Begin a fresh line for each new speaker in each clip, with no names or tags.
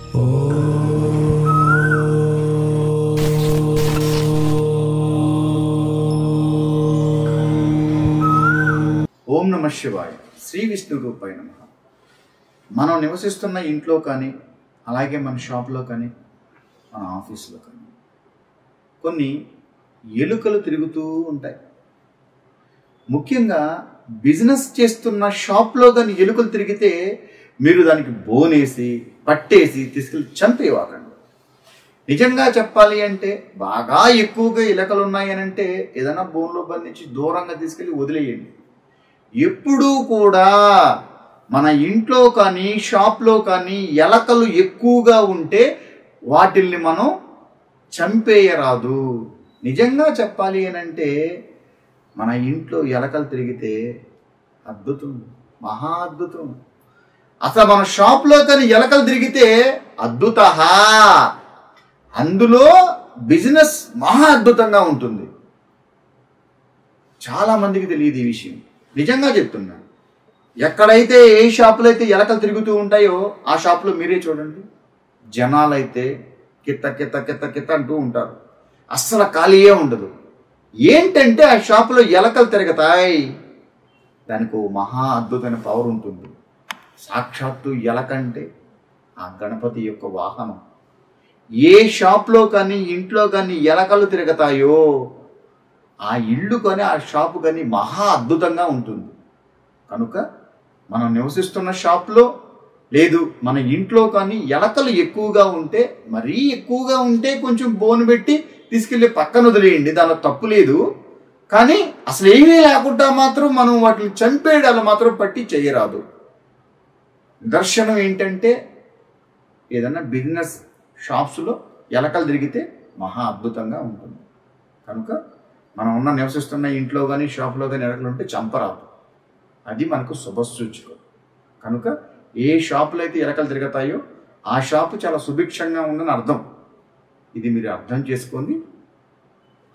ఓం నమ శివాయ. శ్రీ విష్ణు రూపాయ నమః. మనం నివసిస్తున్న ఇంట్లో కానీ, అలాగే మన షాప్లో కానీ, మన ఆఫీస్లో కానీ కొన్ని ఎలుకలు తిరుగుతూ ఉంటాయి. ముఖ్యంగా బిజినెస్ చేస్తున్న షాప్లో కానీ ఎలుకలు తిరిగితే మీరు దానికి బోనేసి పట్టేసి తీసుకెళ్ళి చంపేవాకండి. నిజంగా చెప్పాలి అంటే బాగా ఎక్కువగా ఎలుకలు ఉన్నాయని అంటే ఏదైనా బోన్లో బంధించి దూరంగా తీసుకెళ్ళి వదిలేయండి. ఎప్పుడూ కూడా మన ఇంట్లో కానీ షాప్లో కానీ ఎలకలు ఎక్కువగా ఉంటే వాటిల్ని మనం చంపేయరాదు. నిజంగా చెప్పాలి అని అంటే మన ఇంట్లో ఎలకలు తిరిగితే అద్భుతం, మహా అద్భుతం. అసలు మన షాప్లో కానీ ఎలకలు తిరిగితే అద్భుత, అందులో బిజినెస్ మహా అద్భుతంగా ఉంటుంది. చాలా మందికి తెలియదు ఈ విషయం. నిజంగా చెప్తున్నా, ఎక్కడైతే ఏ షాపులో అయితే ఎలకలు తిరుగుతూ ఉంటాయో ఆ షాపులో మీరే చూడండి, జనాలైతే కిత్త కిత్త కిత్త కిత్త అంటూ ఉంటారు. అస్సలు ఖాళీయే ఉండదు. ఏంటంటే ఆ షాపులో ఎలకలు తిరుగుతాయి. దానికి ఓ మహా అద్భుతమైన పవర్ ఉంటుంది. సాక్షాత్తు ఎలకంటే ఆ గణపతి యొక్క వాహనం. ఏ షాప్లో కానీ ఇంట్లో కానీ ఎలకలు తిరుగుతాయో ఆ ఇల్లు కానీ ఆ షాపు కానీ మహా అద్భుతంగా ఉంటుంది. కనుక మనం నివసిస్తున్న షాప్లో లేదు మన ఇంట్లో కానీ ఎలకలు ఎక్కువగా ఉంటే, మరీ ఎక్కువగా ఉంటే కొంచెం బోను పెట్టి తీసుకెళ్ళి పక్కన వదిలేయండి, దానిలో తప్పు లేదు. కానీ అసలు ఏమీ లేకుండా మాత్రం మనం వాటిని చంపేయడాలు మాత్రం పట్టి చేయరాదు. నిదర్శనం ఏంటంటే ఏదన్నా బిజినెస్ షాప్స్లో ఎలకలు తిరిగితే మహా అద్భుతంగా ఉంటుంది. కనుక మనం నివసిస్తున్న ఇంట్లో కానీ షాప్లో కానీ ఎలకలు ఉంటే చంపరాదు. అది మనకు శుభసూచకం. కనుక ఏ షాపులో అయితే ఎలకలు తిరుగుతాయో ఆ షాపు చాలా సుభిక్షంగా ఉందని అర్థం. ఇది మీరు అర్థం చేసుకొని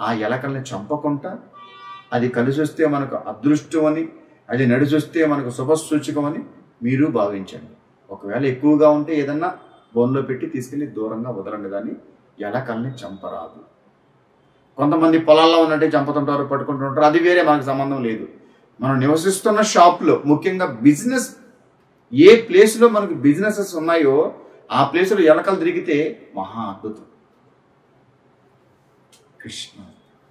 ఆ ఎలకల్ని చంపకుండా, అది కలిసి వస్తే మనకు అదృష్టం అని, అది నడిచి వస్తే మనకు శుభసూచకం అని మీరు భావించండి. ఒకవేళ ఎక్కువగా ఉంటే ఏదన్నా బోన్లో పెట్టి తీసుకెళ్ళి దూరంగా వదలండి, కానీ ఎలకల్ని చంపరాదు. కొంతమంది పొలాల్లో ఉన్నట్టే చంపుతుంటారు, పట్టుకుంటుంటారు, అది వేరే, మనకు సంబంధం లేదు. మనం నివసిస్తున్న షాప్లో ముఖ్యంగా బిజినెస్, ఏ ప్లేస్లో మనకు బిజినెసెస్ ఉన్నాయో ఆ ప్లేస్లో ఎలకలు తిరిగితే మహా అద్భుతం. కృష్ణ.